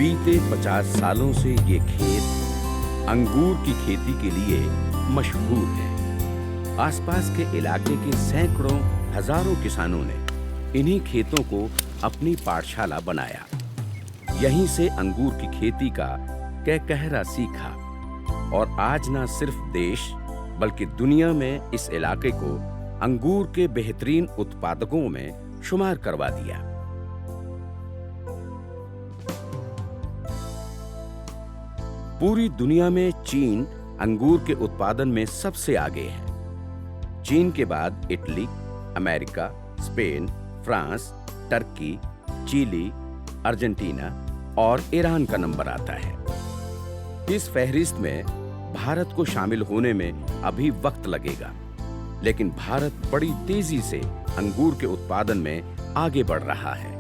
बीते 50 सालों से ये खेत अंगूर की खेती के लिए मशहूर है। आसपास के इलाके के सैकड़ों हजारों किसानों ने इन्हीं खेतों को अपनी पाठशाला बनाया। यहीं से अंगूर की खेती का कहकहरा सीखा और आज न सिर्फ देश बल्कि दुनिया में इस इलाके को अंगूर के बेहतरीन उत्पादकों में शुमार करवा दिया। पूरी दुनिया में चीन अंगूर के उत्पादन में सबसे आगे है। चीन के बाद Italy, America, Spain, France, Turkey, Chile, Argentina और ईरान का नंबर आता है। इस फहरिस्त में भारत को शामिल होने में अभी वक्त लगेगा, लेकिन भारत बड़ी तेजी से अंगूर के उत्पादन में आगे बढ़ रहा है।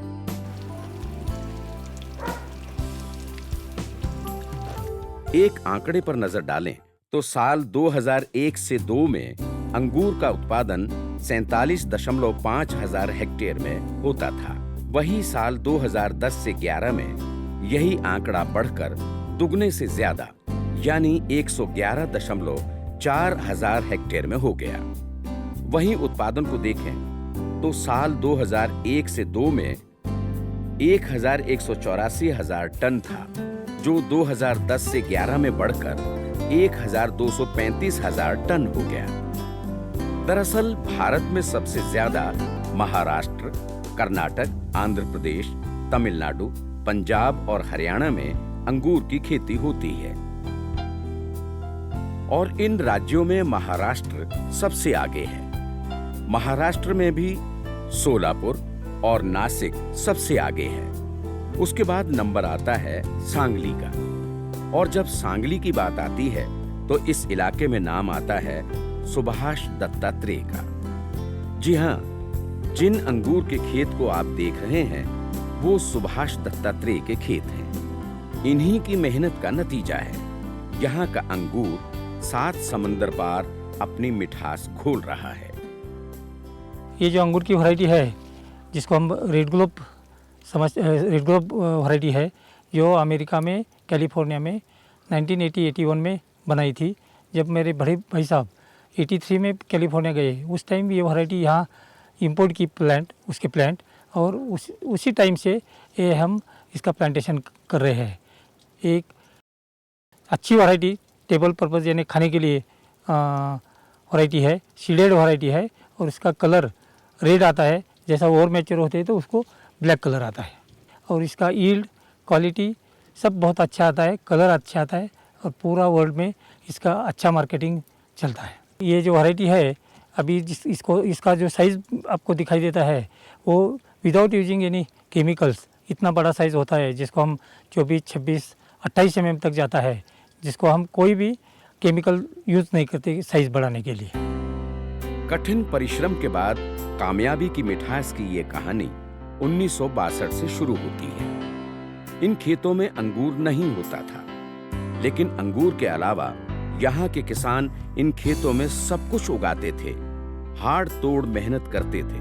एक आंकड़े पर नजर डालें तो साल 2001 से 2 में अंगूर का उत्पादन 47.5 हजार हेक्टेयर में होता था। वही साल 2010 से 11 में यही आंकड़ा बढ़कर दुगने से ज्यादा यानी 111.4 हजार हेक्टेयर में हो गया। वहीं उत्पादन को देखें तो साल 2001 से 2 में 1,184 हजार टन था, जो 2010 से 11 में बढ़कर 1,235 हजार टन हो गया। दरअसल भारत में सबसे ज्यादा महाराष्ट्र, कर्नाटक, आंध्र प्रदेश, तमिलनाडु, पंजाब और हरियाणा में अंगूर की खेती होती है और इन राज्यों में महाराष्ट्र सबसे आगे है। महाराष्ट्र में भी सोलापुर और नासिक सबसे आगे है। उसके बाद नंबर आता है सांगली का, और जब सांगली की बात आती है तो इस इलाके में नाम आता है सुभाष दत्तात्रेय का। जी हाँ, जिन अंगूर के खेत को आप देख रहे हैं वो सुभाष दत्तात्रेय के खेत हैं। इन्हीं की मेहनत का नतीजा है यहाँ का अंगूर 7 समंदर पार अपनी मिठास घोल रहा है। ये जो अंगूर की वैरायटी है जिसको हम रेड ग्लोब वैरायटी है, जो अमेरिका में कैलिफोर्निया में 1980-81 में बनाई थी। जब मेरे बड़े भाई साहब 83 में कैलिफोर्निया गए, उस टाइम ये वैरायटी यहाँ इंपोर्ट की उसके प्लांट और उसी टाइम से ये हम इसका प्लांटेशन कर रहे हैं। एक अच्छी वैरायटी टेबल पर्पज़ यानी खाने के लिए वैरायटी है, सीडेड वैरायटी है और इसका कलर रेड आता है। जैसा और मैच्योर होते हैं तो उसको ब्लैक कलर आता है और इसका यील्ड क्वालिटी सब बहुत अच्छा आता है, कलर अच्छा आता है और पूरा वर्ल्ड में इसका अच्छा मार्केटिंग चलता है। ये जो वैरायटी है अभी इसका जो साइज़ आपको दिखाई देता है वो विदाउट यूजिंग एनी केमिकल्स इतना बड़ा साइज़ होता है, जिसको हम 24, 26, 28 mm तक जाता है, जिसको हम कोई भी केमिकल यूज़ नहीं करते साइज़ बढ़ाने के लिए। कठिन परिश्रम के बाद कामयाबी की मिठास की ये कहानी 1962 से शुरू होती है। इन खेतों में अंगूर नहीं होता था, लेकिन अंगूर के अलावा यहाँ के किसान इन खेतों में सब कुछ उगाते थे, हाड़ तोड़ मेहनत करते थे।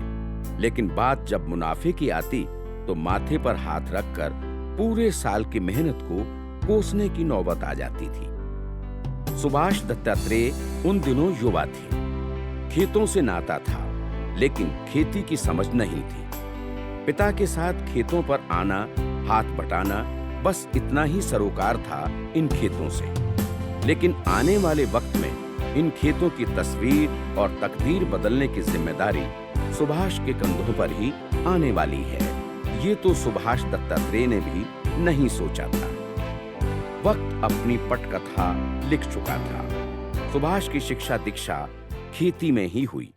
लेकिन बात जब मुनाफे की आती तो माथे पर हाथ रखकर पूरे साल की मेहनत को कोसने की नौबत आ जाती थी। सुभाष दत्तात्रेय उन दिनों युवा थे, खेतों से नाता था, लेकिन खेती की समझ नहीं थी। पिता के साथ खेतों पर आना, हाथ बटाना, बस इतना ही सरोकार था इन खेतों से। लेकिन आने वाले वक्त में इन खेतों की तस्वीर और तकदीर बदलने की जिम्मेदारी सुभाष के कंधों पर ही आने वाली है। ये तो सुभाष दत्तात्रेय ने भी नहीं सोचा था। वक्त अपनी पटकथा लिख चुका था। सुभाष की शिक्षा दीक्षा खेती में ही हुई।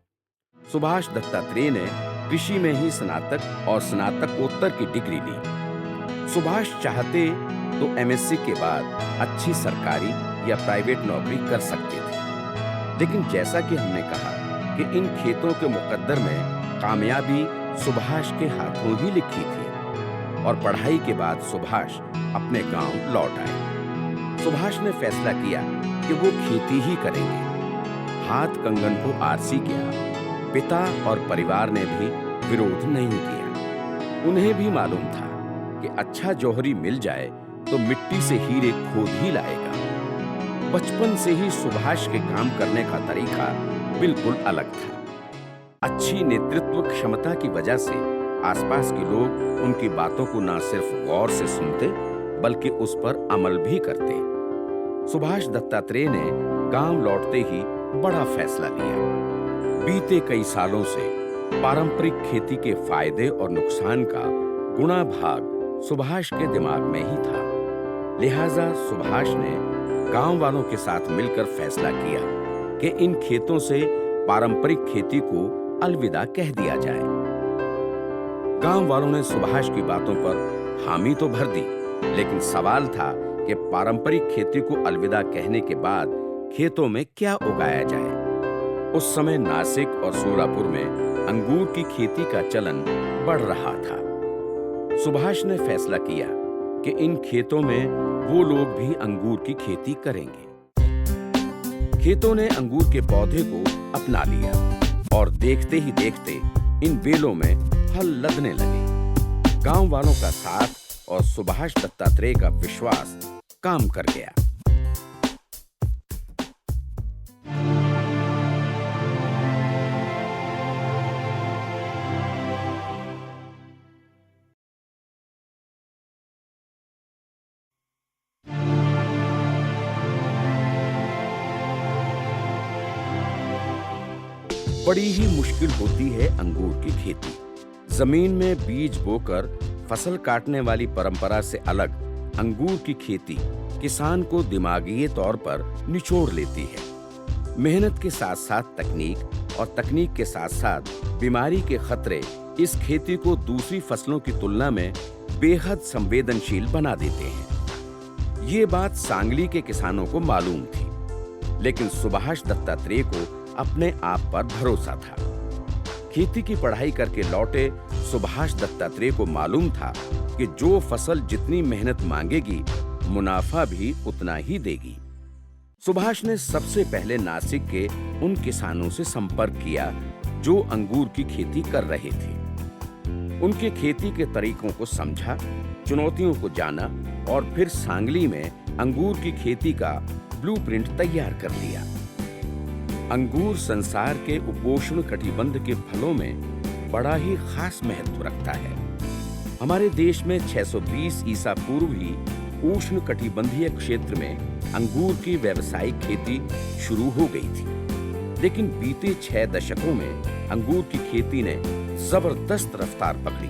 सुभाष दत्तात्रेय ने कृषि में ही स्नातक और स्नातकोत्तर की डिग्री ली। सुभाष चाहते तो एमएससी के बाद अच्छी सरकारी या प्राइवेट नौकरी कर सकते थे, लेकिन जैसा कि हमने कहा कि इन खेतों के मुकद्दर में कामयाबी सुभाष के हाथों ही लिखी थी और पढ़ाई के बाद सुभाष अपने गांव लौट आए। सुभाष ने फैसला किया कि वो खेती ही करेंगे। हाथ कंगन को आरसी किया। पिता और परिवार ने भी विरोध नहीं किया। उन्हें भी मालूम था कि अच्छा जौहरी मिल जाए तो मिट्टी से हीरे खोद ही लाएगा। बचपन से ही सुभाष के काम करने का तरीका बिल्कुल अलग था। अच्छी नेतृत्व क्षमता की वजह से आसपास के लोग उनकी बातों को न सिर्फ गौर से सुनते बल्कि उस पर अमल भी करते। सुभाष दत्तात्रेय ने गांव लौटते ही बड़ा फैसला लिया। बीते कई सालों से पारंपरिक खेती के फायदे और नुकसान का गुणा भाग सुभाष के दिमाग में ही था। लिहाजा सुभाष ने गांव वालों के साथ मिलकर फैसला किया कि इन खेतों से पारंपरिक खेती को अलविदा कह दिया जाए। गांव वालों ने सुभाष की बातों पर हामी तो भर दी, लेकिन सवाल था कि पारंपरिक खेती को अलविदा कहने के बाद खेतों में क्या उगाया जाए। उस समय नासिक और सोलापुर में अंगूर की खेती का चलन बढ़ रहा था। सुभाष ने फैसला किया कि इन खेतों में वो लोग भी अंगूर की खेती करेंगे। खेतों ने अंगूर के पौधे को अपना लिया और देखते ही देखते इन बेलों में फल लदने लगे। गांव वालों का साथ और सुभाष दत्तात्रेय का विश्वास काम कर गया। बड़ी ही मुश्किल होती है अंगूर की खेती। जमीन में बीज बोकर फसल काटने वाली परंपरा से अलग अंगूर की खेती किसान को दिमागी तौर पर निचोड़ लेती है। मेहनत के साथ साथ तकनीक और तकनीक के साथ साथ बीमारी के खतरे इस खेती को दूसरी फसलों की तुलना में बेहद संवेदनशील बना देते हैं। ये बात सांगली के किसानों को मालूम थी, लेकिन सुभाष दत्तात्रेय को अपने आप पर भरोसा था। खेती की पढ़ाई करके लौटे सुभाष दत्तात्रेय को मालूम था कि जो फसल जितनी मेहनत मांगेगी मुनाफा भी उतना ही देगी। सुभाष ने सबसे पहले नासिक के उन किसानों से संपर्क किया जो अंगूर की खेती कर रहे थे। उनके खेती के तरीकों को समझा, चुनौतियों को जाना और फिर सांगली में अंगूर की खेती का ब्लूप्रिंट तैयार कर लिया। अंगूर संसार के उपोष्ण कटिबंध के फलों में बड़ा ही खास महत्व रखता है। हमारे देश में 620 ईसा पूर्व ही उष्ण कटिबंधीय क्षेत्र में अंगूर की व्यावसायिक खेती शुरू हो गई थी, लेकिन बीते 6 दशकों में अंगूर की खेती ने जबरदस्त रफ्तार पकड़ी।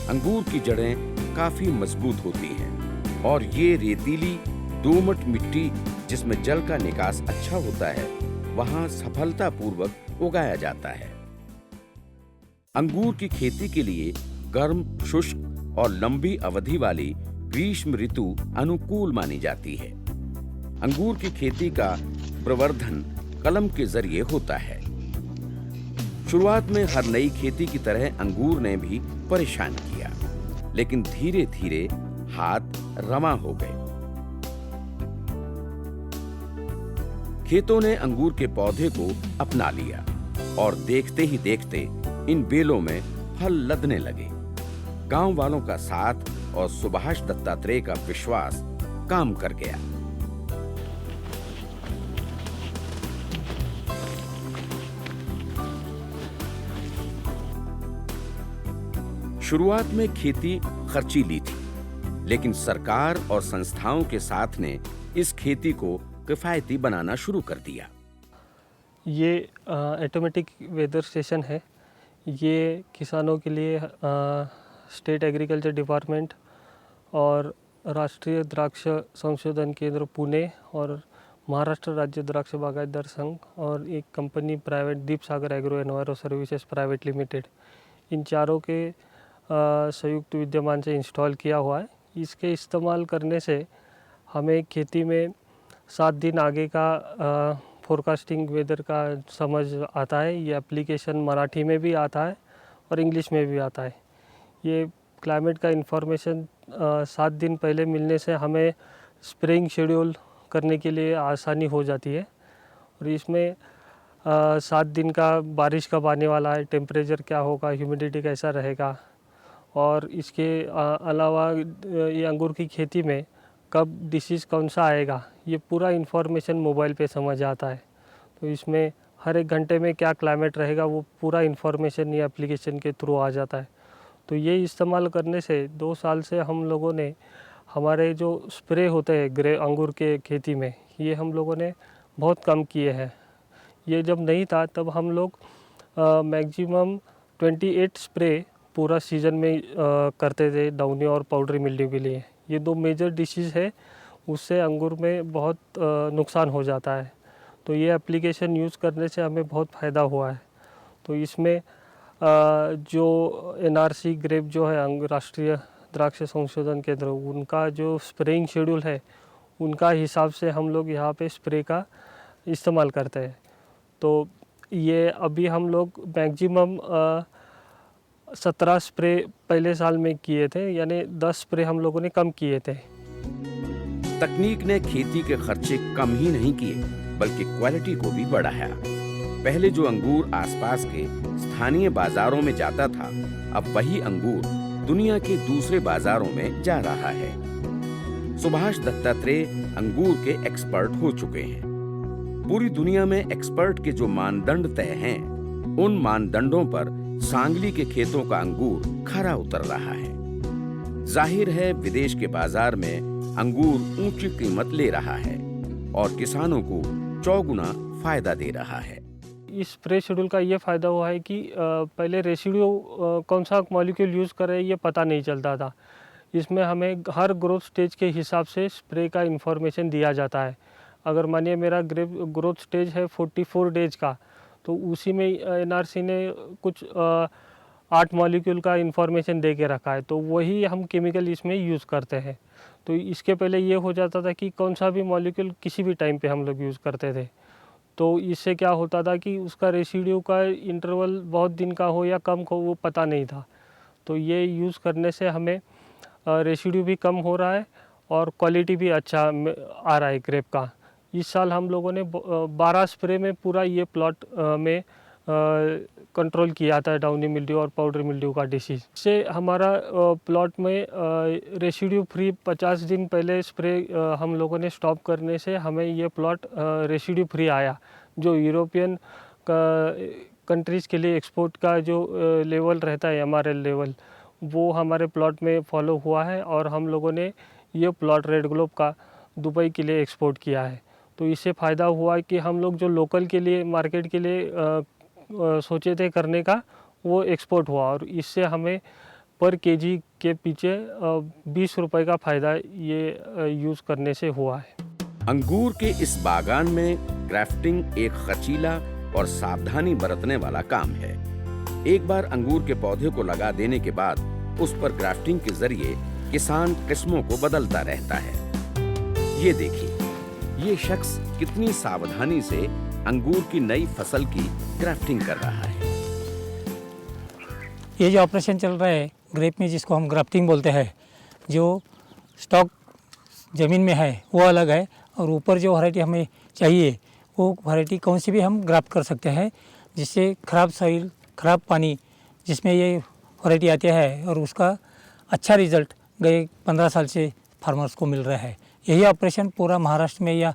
अंगूर की जड़ें काफी मजबूत होती हैं और ये रेतीली दोमट मिट्टी जिसमें जल का निकास अच्छा होता है वहां सफलतापूर्वक उगाया जाता है। अंगूर की खेती के लिए गर्म, शुष्क और लंबी अवधि वाली ग्रीष्म ऋतु अनुकूल मानी जाती है। अंगूर की खेती का प्रवर्धन कलम के जरिए होता है। शुरुआत में हर नई खेती की तरह अंगूर ने भी परेशान किया, लेकिन धीरे धीरे हाथ रमा हो गए। खेतों ने अंगूर के पौधे को अपना लिया और देखते ही देखते इन बेलों में फल लदने लगे। गांव वालों का साथ और सुभाष दत्तात्रेय का विश्वास काम कर गया। शुरुआत में खेती खर्चीली थी, लेकिन सरकार और संस्थाओं के साथ ने इस खेती को किफायती बनाना शुरू कर दिया। ये ऑटोमेटिक वेदर स्टेशन है। ये किसानों के लिए स्टेट एग्रीकल्चर डिपार्टमेंट और राष्ट्रीय द्राक्ष संशोधन केंद्र पुणे और महाराष्ट्र राज्य द्राक्ष बागायतदार संघ और एक company private Deep Sagar agro enviro services private limited, इन चारों के संयुक्त विद्यमान से इंस्टॉल किया हुआ है। इसके इस्तेमाल करने से हमें खेती में 7 दिन आगे का फोरकास्टिंग वेदर का समझ आता है। ये एप्लीकेशन मराठी में भी आता है और इंग्लिश में भी आता है। ये क्लाइमेट का इन्फॉर्मेशन 7 दिन पहले मिलने से हमें स्प्रेइंग शेड्यूल करने के लिए आसानी हो जाती है। और इसमें 7 दिन का बारिश कब आने वाला है, टेम्परेचर क्या होगा, ह्यूमिडिटी कैसा रहेगा, और इसके अलावा ये अंगूर की खेती में कब डिसीज़ कौन सा आएगा, ये पूरा इन्फॉर्मेशन मोबाइल पे समझ आता है। तो इसमें हर एक घंटे में क्या क्लाइमेट रहेगा वो पूरा इन्फॉर्मेशन ये एप्लीकेशन के थ्रू आ जाता है। तो ये इस्तेमाल करने से 2 साल से हम लोगों ने हमारे जो स्प्रे होते हैं अंगूर के खेती में, ये हम लोगों ने बहुत कम किए हैं। ये जब नहीं था तब हम लोग मैक्सिमम 28 स्प्रे पूरा सीज़न में करते थे डाउनी और पाउडरी मिल्ड्यू के लिए। ये 2 मेजर डिसीज़ है, उससे अंगूर में बहुत नुकसान हो जाता है। तो ये एप्लीकेशन यूज़ करने से हमें बहुत फ़ायदा हुआ है। तो इसमें जो NRC ग्रेप जो है राष्ट्रीय द्राक्ष संशोधन केंद्र, उनका जो स्प्रेइंग शेड्यूल है उनका हिसाब से हम लोग यहाँ पे स्प्रे का इस्तेमाल करते हैं। तो ये अभी हम लोग मैक्सिमम 17 स्प्रे पहले साल में किए थे, यानी 10 स्प्रे हम लोगों ने कम किए थे। तकनीक ने खेती के खर्चे कम ही नहीं किए बल्कि क्वालिटी को भी बढ़ाया। पहले जो अंगूर आसपास के स्थानीय बाजारों में जाता था, अब वही अंगूर दुनिया के दूसरे बाजारों में जा रहा है। सुभाष दत्तात्रेय अंगूर के एक्सपर्ट हो चुके हैं। पूरी दुनिया में एक्सपर्ट के जो मानदंड तय हैं, उन मानदंडों पर सांगली के खेतों का अंगूर खरा उतर रहा है। जाहिर है विदेश के बाजार में अंगूर ऊंची कीमत ले रहा है और किसानों को चौगुना फायदा दे रहा है। इस स्प्रे शेड्यूल का ये फ़ायदा हुआ है कि पहले रेसिड्यू कौन सा मॉलिक्यूल यूज़ कर रहे हैं ये पता नहीं चलता था। इसमें हमें हर ग्रोथ स्टेज के हिसाब से स्प्रे का इन्फॉर्मेशन दिया जाता है। अगर मानिए मेरा ग्रोथ स्टेज है 44 डेज का, तो उसी में NRC ने कुछ 8 मॉलिक्यूल का इन्फॉर्मेशन दे के रखा है, तो वही हम केमिकल इसमें यूज़ करते हैं। तो इसके पहले ये हो जाता था कि कौन सा भी मॉलिक्यूल किसी भी टाइम पे हम लोग यूज़ करते थे, तो इससे क्या होता था कि उसका रेसिड्यू का इंटरवल बहुत दिन का हो या कम हो वो पता नहीं था। तो ये यूज़ करने से हमें रेसिड्यू भी कम हो रहा है और क्वालिटी भी अच्छा आ रहा है ग्रेप का। इस साल हम लोगों ने 12 स्प्रे में पूरा ये प्लॉट में कंट्रोल किया था डाउनी मिल्ड्यू और पाउडरी मिल्ड्यू का डिसीज़। इससे हमारा प्लॉट में रेसिड्यू फ्री 50 दिन पहले स्प्रे हम लोगों ने स्टॉप करने से हमें ये प्लॉट रेसिड्यू फ्री आया, जो यूरोपियन कंट्रीज़ के लिए एक्सपोर्ट का जो लेवल रहता है MRL लेवल, वो हमारे प्लॉट में फॉलो हुआ है और हम लोगों ने ये प्लॉट रेड ग्लोब का दुबई के लिए एक्सपोर्ट किया है। तो इससे फ़ायदा हुआ कि हम लोग जो लोकल के लिए मार्केट के लिए सोचे थे करने का, वो एक्सपोर्ट हुआ और इससे हमें पर केजी के पीछे 20 रुपए का फ़ायदा ये यूज़ करने से हुआ है। अंगूर के इस बागान में ग्राफ्टिंग एक खर्चीला और सावधानी बरतने वाला काम है। एक बार अंगूर के पौधे को लगा देने के बाद उस पर ग्राफ्टिंग के जरिए किसान किस्मों को बदलता रहता है। ये देखिए, ये शख्स कितनी सावधानी से अंगूर की नई फसल की ग्राफ्टिंग कर रहा है। ये जो ऑपरेशन चल रहा है ग्रेप में, जिसको हम ग्राफ्टिंग बोलते हैं, जो स्टॉक ज़मीन में है वो अलग है और ऊपर जो वैरायटी हमें चाहिए वो वैरायटी कौन सी भी हम ग्राफ्ट कर सकते हैं, जिससे ख़राब सॉइल, ख़राब पानी जिसमें ये वैरायटी आती है और उसका अच्छा रिज़ल्ट गए 15 साल से फार्मर्स को मिल रहा है। यही ऑपरेशन पूरा महाराष्ट्र में या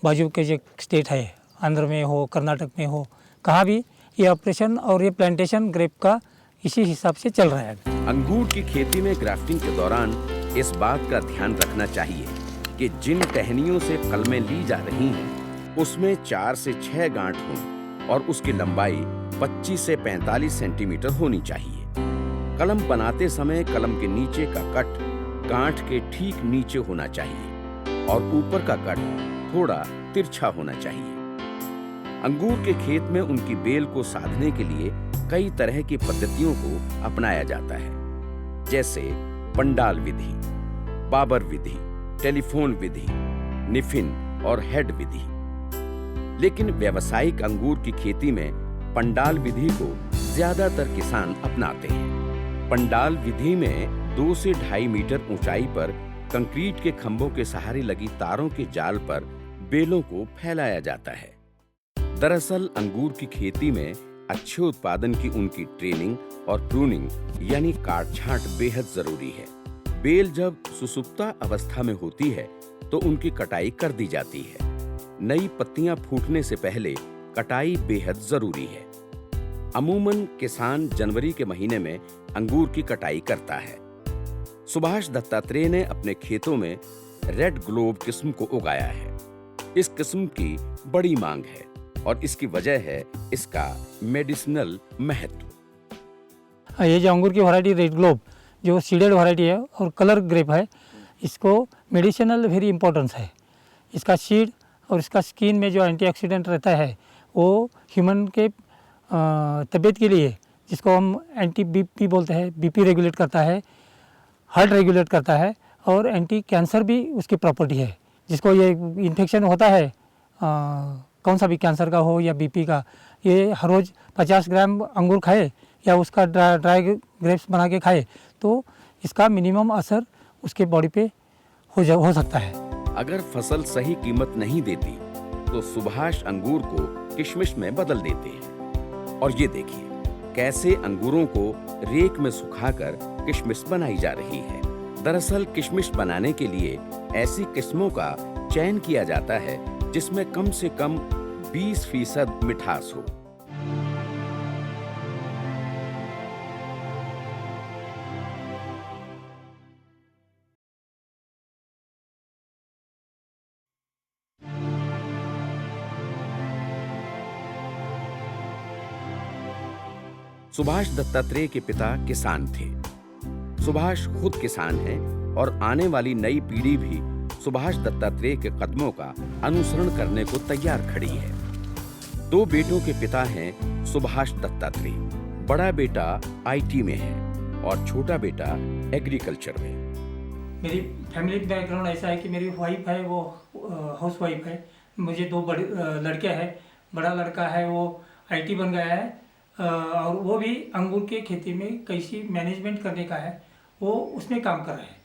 बाजू के जो स्टेट है, आंध्र में हो, कर्नाटक में हो, कहाँ भी ये ऑपरेशन और ये प्लांटेशन ग्रेप का इसी हिसाब से चल रहा है। अंगूर की खेती में ग्राफ्टिंग के दौरान इस बात का ध्यान रखना चाहिए कि जिन टहनियों से कलमें ली जा रही हैं, उसमें 4 से 6 गांठ हों और उसकी लंबाई 25 से 45 सेंटीमीटर होनी चाहिए। कलम बनाते समय कलम के नीचे का कट गांठ के ठीक नीचे होना चाहिए और ऊपर का कट थोड़ा तिरछा होना चाहिए। अंगूर के खेत में उनकी बेल को साधने के लिए कई तरह की पद्धतियों को अपनाया जाता है, जैसे पंडाल विधि, बाबर विधि, टेलीफोन विधि, निफिन और हेड विधि। लेकिन व्यावसायिक अंगूर की खेती में पंडाल विधि को ज्यादातर किसान अपनाते हैं। पंडाल विधि में 2 से 2.5 मीटर ऊंचाई पर कंक्रीट के खंभों के सहारे लगी तारों के जाल पर बेलों को फैलाया जाता है। दरअसल अंगूर की खेती में अच्छे उत्पादन की उनकी ट्रेनिंग और प्रूनिंग यानी काट छांट बेहद जरूरी है। बेल जब सुसुप्ता अवस्था में होती है तो उनकी कटाई कर दी जाती है। नई पत्तियां फूटने से पहले कटाई बेहद जरूरी है। अमूमन किसान जनवरी के महीने में अंगूर की कटाई करता है। सुभाष दत्तात्रेय ने अपने खेतों में रेड ग्लोब किस्म को उगाया है। इस किस्म की बड़ी मांग है और इसकी वजह है इसका मेडिसिनल महत्व। ये जो अंगूर की वैरायटी रेड ग्लोब जो सीडेड वैरायटी है और कलर ग्रेप है, इसको मेडिसिनल वेरी इंपॉर्टेंस है। इसका सीड और इसका स्किन में जो एंटीऑक्सीडेंट रहता है वो ह्यूमन के तबीयत के लिए, जिसको हम एंटी बीपी बोलते हैं, बीपी रेगुलेट करता है, हार्ट रेगुलेट करता है और एंटी कैंसर भी उसकी प्रॉपर्टी है। जिसको ये इन्फेक्शन होता है कौन सा भी कैंसर का हो या बीपी का, ये हर रोज़ 50 ग्राम अंगूर खाए या उसका ड्राई ग्रेप्स बना के खाए तो इसका मिनिमम असर उसके बॉडी पे हो सकता है। अगर फसल सही कीमत नहीं देती तो सुभाष अंगूर को किशमिश में बदल देते हैं। और ये देखिए कैसे अंगूरों को रेक में सुखाकर किशमिश बनाई जा रही है। दरअसल किशमिश बनाने के लिए ऐसी किस्मों का चयन किया जाता है जिसमें कम से कम 20% मिठास हो। सुभाष दत्तात्रेय के पिता किसान थे। सुभाष खुद किसान हैं और आने वाली नई पीढ़ी भी सुभाष दत्तात्रेय के कदमों का अनुसरण करने को तैयार खड़ी है। 2 बेटों के पिता हैं सुभाष दत्तात्रेय। बड़ा बेटा आईटी में है और छोटा बेटा एग्रीकल्चर में। मेरी फैमिली बैकग्राउंड ऐसा है कि मेरी वाइफ है वो हाउस वाइफ है। मुझे 2 बड़े लड़के हैं। बड़ा लड़का है वो आईटी बन गया है और वो भी अंगूर के खेती में कैसी मैनेजमेंट करने का है वो उसमें काम कर रहा है।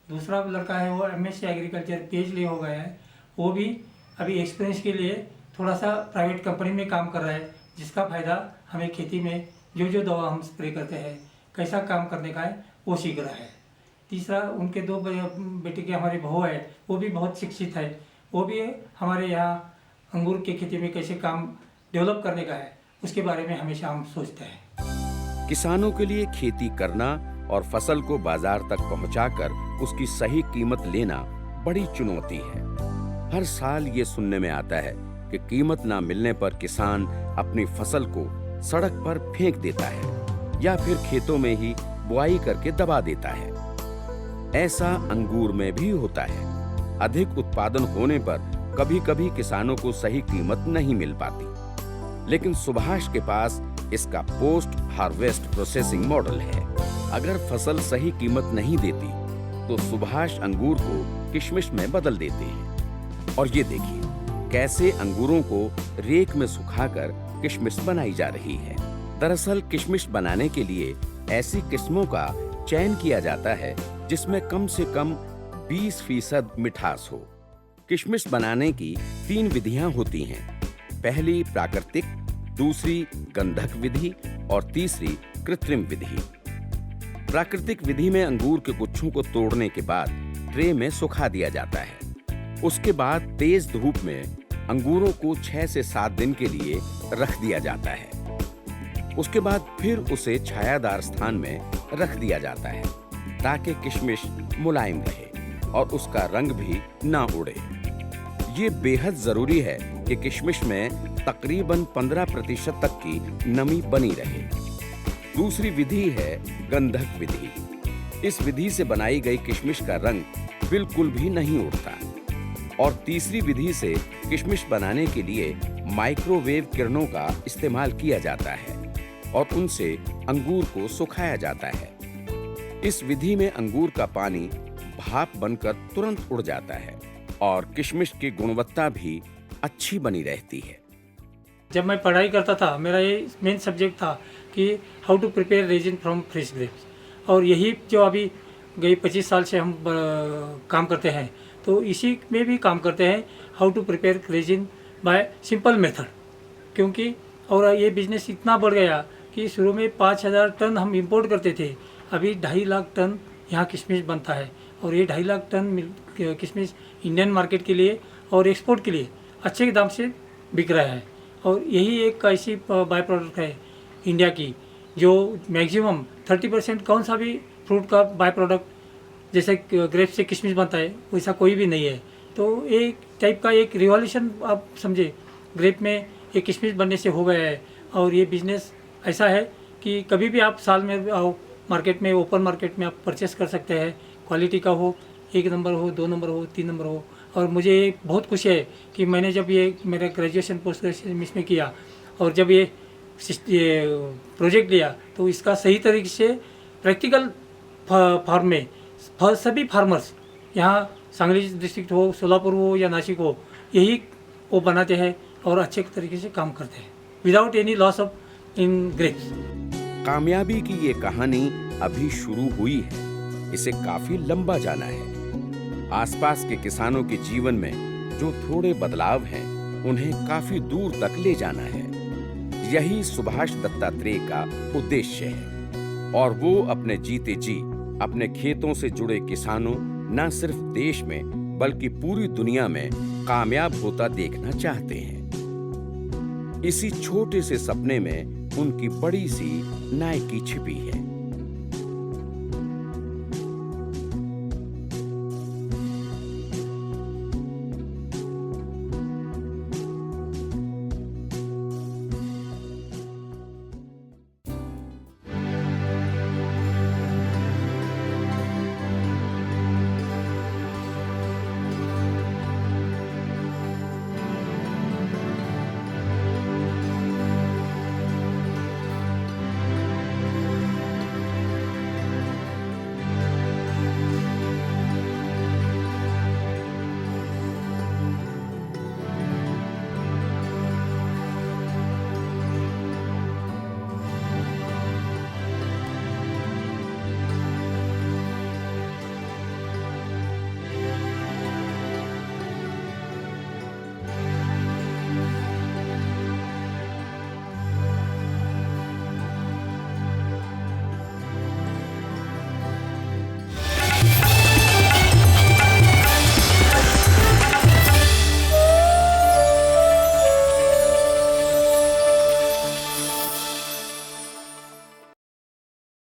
दूसरा लड़का है वो एमएससी एग्रीकल्चर पीएचडी हो गया है। वो भी अभी एक्सपीरियंस के लिए थोड़ा सा प्राइवेट कंपनी में काम कर रहा है, जिसका फ़ायदा हमें खेती में जो दवा हम स्प्रे करते हैं कैसा काम करने का है वो सीख रहा है। तीसरा उनके 2 बेटे के हमारी बहू है, वो भी बहुत शिक्षित है। वो भी हमारे यहाँ अंगूर की खेती में कैसे काम डेवलप करने का है उसके बारे में हमेशा हम सोचते हैं। किसानों के लिए खेती करना और फसल को बाजार तक पहुंचाकर उसकी सही कीमत लेना बड़ी चुनौती है। हर साल ये सुनने में आता है कि कीमत ना मिलने पर किसान अपनी फसल को सड़क पर फेंक देता है या फिर खेतों में ही बुआई करके दबा देता है। ऐसा अंगूर में भी होता है। अधिक उत्पादन होने पर कभी-कभी किसानों को सही कीमत नहीं मिल पाती, लेकिन सुभाष के पास इसका पोस्ट हार्वेस्ट प्रोसेसिंग मॉडल है। अगर फसल सही कीमत नहीं देती तो सुभाष अंगूर को किशमिश में बदल देते हैं। और ये देखिए कैसे अंगूरों को रेक में सुखाकर किशमिश बनाई जा रही है। दरअसल किशमिश बनाने के लिए ऐसी किस्मों का चयन किया जाता है जिसमें कम से कम 20% मिठास हो। किशमिश बनाने की 3 विधियां होती हैं। पहली प्राकृतिक, दूसरी गंधक विधि और तीसरी कृत्रिम विधि। प्राकृतिक विधि में अंगूर के गुच्छों को तोड़ने के बाद ट्रे में सुखा दिया जाता है। उसके बाद तेज धूप में अंगूरों को 6 से 7 दिन के लिए रख दिया जाता है। उसके बाद फिर उसे छायादार स्थान में रख दिया जाता है ताकि किशमिश मुलायम रहे और उसका रंग भी ना उड़े। ये बेहद जरूरी है कि किशमिश में तकरीबन 15% तक की नमी बनी रहे। दूसरी विधि है गंधक विधि। इस विधि से बनाई गई किशमिश का रंग बिल्कुल भी नहीं उड़ता। और तीसरी विधि से किशमिश बनाने के लिए माइक्रोवेव किरणों का इस्तेमाल किया जाता है और उनसे अंगूर को सुखाया जाता है। इस विधि में अंगूर का पानी भाप बनकर तुरंत उड़ जाता है और किशमिश की गुणवत्ता भी अच्छी बनी रहती है। जब मैं पढ़ाई करता था मेरा ये मेन सब्जेक्ट था कि how to prepare resin from fresh grapes, और यही जो अभी गई 25 साल से हम काम करते हैं तो इसी में भी काम करते हैं how to prepare resin by simple method. क्योंकि और ये बिजनेस इतना बढ़ गया कि शुरू में 5000 टन हम इंपोर्ट करते थे, अभी 2.5 लाख टन यहाँ किशमिश बनता है और ये 2.5 लाख टन किशमिश इंडियन मार्केट के लिए और एक्सपोर्ट के लिए अच्छे दाम से बिक रहा है। और यही एक ऐसी बाय प्रोडक्ट है इंडिया की जो मैक्सिमम 30% कौन सा भी फ्रूट का बाय प्रोडक्ट जैसे ग्रेप से किशमिश बनता है वैसा कोई भी नहीं है। तो एक टाइप का एक रिवॉल्यूशन आप समझे ग्रेप में ये किशमिश बनने से हो गया है। और ये बिजनेस ऐसा है कि कभी भी आप साल में आओ मार्केट में, ओपन मार्केट में आप परचेस कर सकते हैं। क्वालिटी का हो, 1 नंबर हो, 2 नंबर हो, 3 नंबर हो। और मुझे ये बहुत खुशी है कि मैंने जब ये मेरा ग्रेजुएशन पोस्ट ग्रेजुएशन इसमें किया और जब ये प्रोजेक्ट लिया तो इसका सही तरीके से प्रैक्टिकल फार्म में सभी फार्मर्स यहाँ सांगली डिस्ट्रिक्ट हो, सोलापुर हो या नासिक हो, यही वो बनाते हैं और अच्छे तरीके से काम करते हैं without any loss of in grapes. कामयाबी की ये कहानी अभी शुरू हुई है, इसे काफी लंबा जाना है। आसपास के किसानों के जीवन में जो थोड़े बदलाव हैं, उन्हें काफी दूर तक ले जाना है। यही सुभाष दत्तात्रेय का उद्देश्य है और वो अपने जीते जी अपने खेतों से जुड़े किसानों न सिर्फ देश में बल्कि पूरी दुनिया में कामयाब होता देखना चाहते हैं। इसी छोटे से सपने में उनकी बड़ी सी नायकी छिपी है।